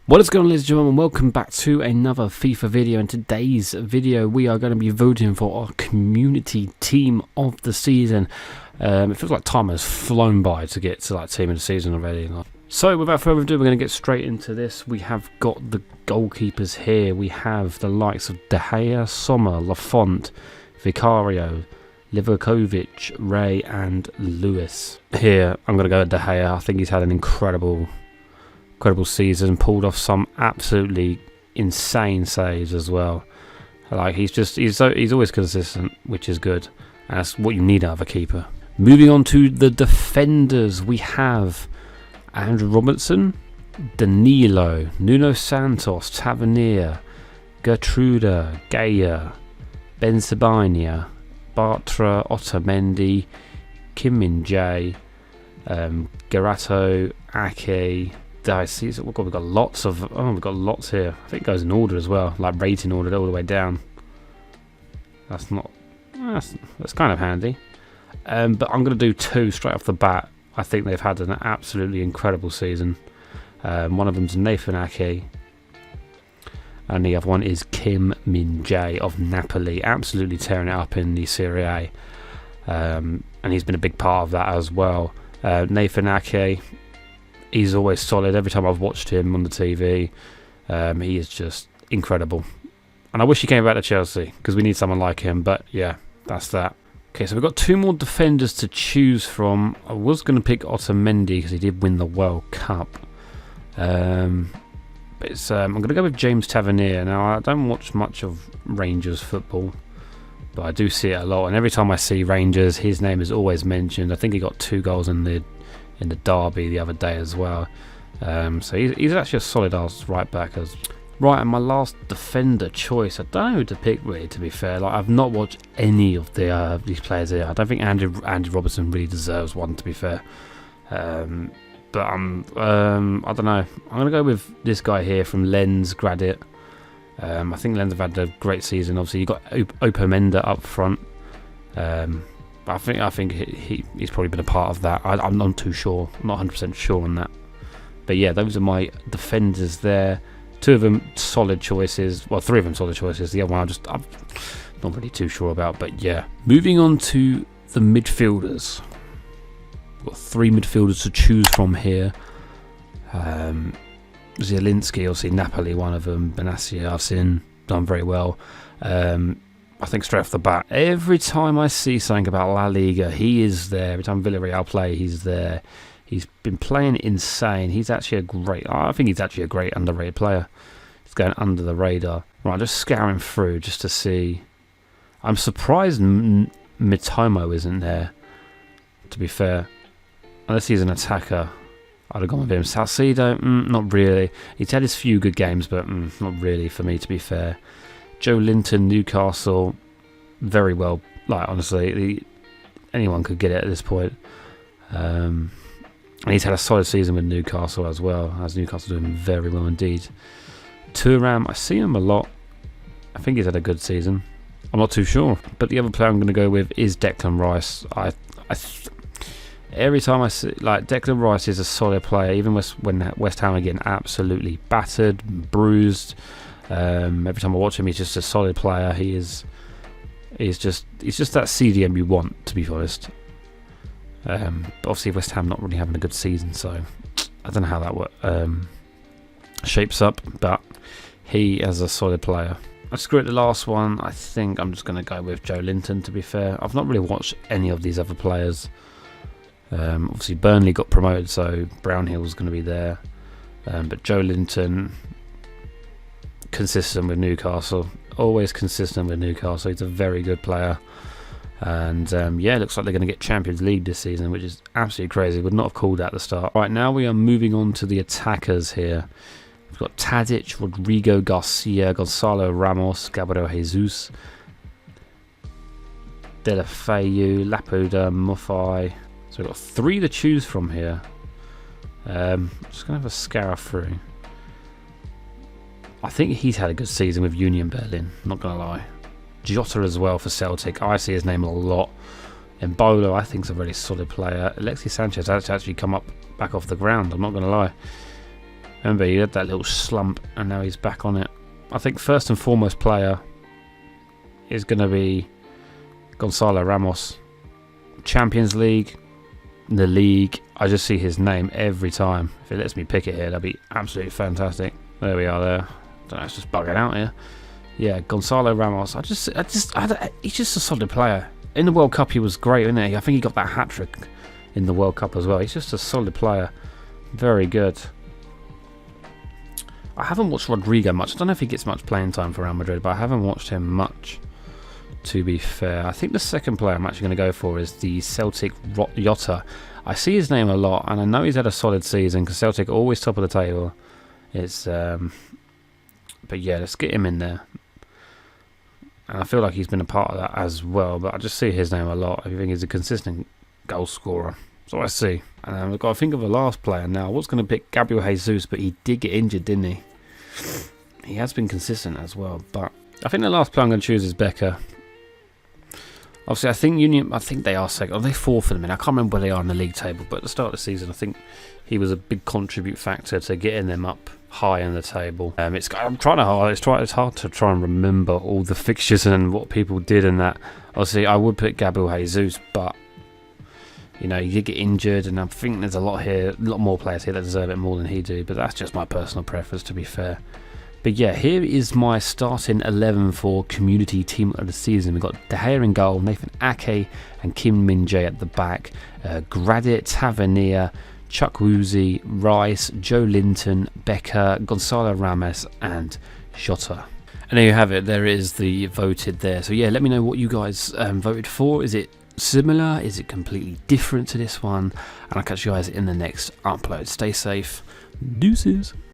What is going on, ladies and gentlemen? Welcome back to another FIFA video. In today's video we are going to be voting for our community team of the season. It feels like time has flown by to get to like team of the season already. So without further ado, we're going to get straight into this. We have got the goalkeepers here. We have the likes of De Gea, Sommer, Lafont, Vicario, Livakovic, Ray and Lewis. Here I'm going to go with De Gea. I think he's had an incredible season, pulled off some absolutely insane saves as well. Like he's always consistent, which is good. And that's what you need out of a keeper. Moving on to the defenders, we have Andrew Robertson, Danilo, Nuno Santos, Tavernier, Gertruda, Gaia, Ben Sabania, Bartra, Otamendi, Kim Min-jae, Gerato, Ake. We've got lots here. I think it goes in order as well, like rating ordered all the way down. That's kind of handy. But I'm going to do two straight off the bat. I think they've had an absolutely incredible season. One of them's Nathan Ake, and the other one is Kim Min-jae of Napoli, absolutely tearing it up in the Serie A. And he's been a big part of that as well. Nathan Ake, he's always solid. Every time I've watched him on the TV, he is just incredible. And I wish he came back to Chelsea, because we need someone like him. But yeah, that's that. Okay, so we've got two more defenders to choose from. I was going to pick Otamendi because he did win the World Cup. But I'm going to go with James Tavernier. Now, I don't watch much of Rangers football, but I do see it a lot. And every time I see Rangers, his name is always mentioned. I think he got 2 goals in the derby the other day as well. So he's actually a solid ass right back. Right, and my last defender choice, I don't know who to pick really, to be fair. Like, I've not watched any of these players here. I don't think Andy Robertson really deserves one, to be fair. But I don't know. I'm going to go with this guy here from Lens Gradit. I think Lens have had a great season. Obviously, you got Opomenda up front. I think he's probably been a part of that. I'm not too sure. I'm not 100% sure on that. But yeah, those are my defenders there. 2 of them solid choices. Well, 3 of them solid choices. The other one I'm not really too sure about. But yeah. Moving on to the midfielders. We've got 3 midfielders to choose from here. Zielinski, obviously Napoli, one of them. Benassia, I've seen done very well. I think straight off the bat, every time I see something about La Liga, he is there. Every time Villarreal play, he's there. He's been playing insane. I think he's actually a great underrated player. He's going under the radar. Right, just scouring through just to see. I'm surprised Mitomo isn't there, to be fair. Unless he's an attacker, I'd have gone with him. Salcido, not really. He's had his few good games, but not really for me, to be fair. Joe Linton, Newcastle, very well. Like, honestly, anyone could get it at this point. And he's had a solid season with Newcastle as well, as Newcastle doing very well indeed. Thuram, I see him a lot. I think he's had a good season. I'm not too sure. But the other player I'm going to go with is Declan Rice. Every time I see, like, Declan Rice is a solid player, even when West Ham are getting absolutely battered, bruised. Every time I watch him, he's just a solid player. He's just that CDM you want, to be honest. But obviously West Ham not really having a good season, so I don't know how that shapes up. But he is a solid player. I screw it the last one. I think I'm just going to go with Joe Linton, to be fair. I've not really watched any of these other players. Obviously Burnley got promoted, so Brownhill's going to be there. But Joe Linton, consistent with Newcastle, always consistent with Newcastle. He's a very good player, and yeah, looks like they're going to get Champions League this season, which is absolutely crazy. Would not have called that at the start. Right, now we are moving on to the attackers here. We've got Tadic, Rodrigo Garcia, Gonzalo Ramos, Gabriel Jesus, Deulofeu, Lapuda, Muffai. So we've got 3 to choose from here. Just going to have a scour through. I think he's had a good season with Union Berlin, not going to lie. Jota as well for Celtic. I see his name a lot. Embolo, I think, is a really solid player. Alexis Sanchez has actually come up back off the ground, I'm not going to lie. Remember, he had that little slump, and now he's back on it. I think first and foremost player is going to be Gonzalo Ramos. Champions League, the league, I just see his name every time. If it lets me pick it here, that'd be absolutely fantastic. There we are there. Don't know, it's just bugging out here. Yeah, Gonzalo Ramos. He's just a solid player. In the World Cup, he was great, wasn't he? I think he got that hat-trick in the World Cup as well. He's just a solid player. Very good. I haven't watched Rodrigo much. I don't know if he gets much playing time for Real Madrid, but I haven't watched him much, to be fair. I think the second player I'm actually going to go for is the Celtic Jota. I see his name a lot, and I know he's had a solid season because Celtic are always top of the table. It's, but yeah, let's get him in there. And I feel like he's been a part of that as well, but I just see his name a lot. I think he's a consistent goal scorer. That's what I see. And we've got to think of the last player now. I was going to pick Gabriel Jesus, but he did get injured, didn't he? He has been consistent as well, but I think the last player I'm going to choose is Becker. Obviously, I think they are second. Are they fourth for the minute? I can't remember where they are in the league table, but at the start of the season, I think he was a big contribute factor to getting them up high in the table. It's hard to try and remember all the fixtures and what people did in that. Obviously, I would pick Gabriel Jesus, but you know, he did get injured, and I think there's a lot more players here that deserve it more than he do. But that's just my personal preference, to be fair. But yeah, here is my starting 11 for Community Team of the Season. We've got De Gea in goal, Nathan Ake and Kim Min-jae at the back, Gradit, Tavernier, Chukwueze, Rice, Joe Linton, Becker, Gonzalo Ramos and Jota. And there you have it. There is the voted there. So yeah, let me know what you guys voted for. Is it similar? Is it completely different to this one? And I'll catch you guys in the next upload. Stay safe. Deuces.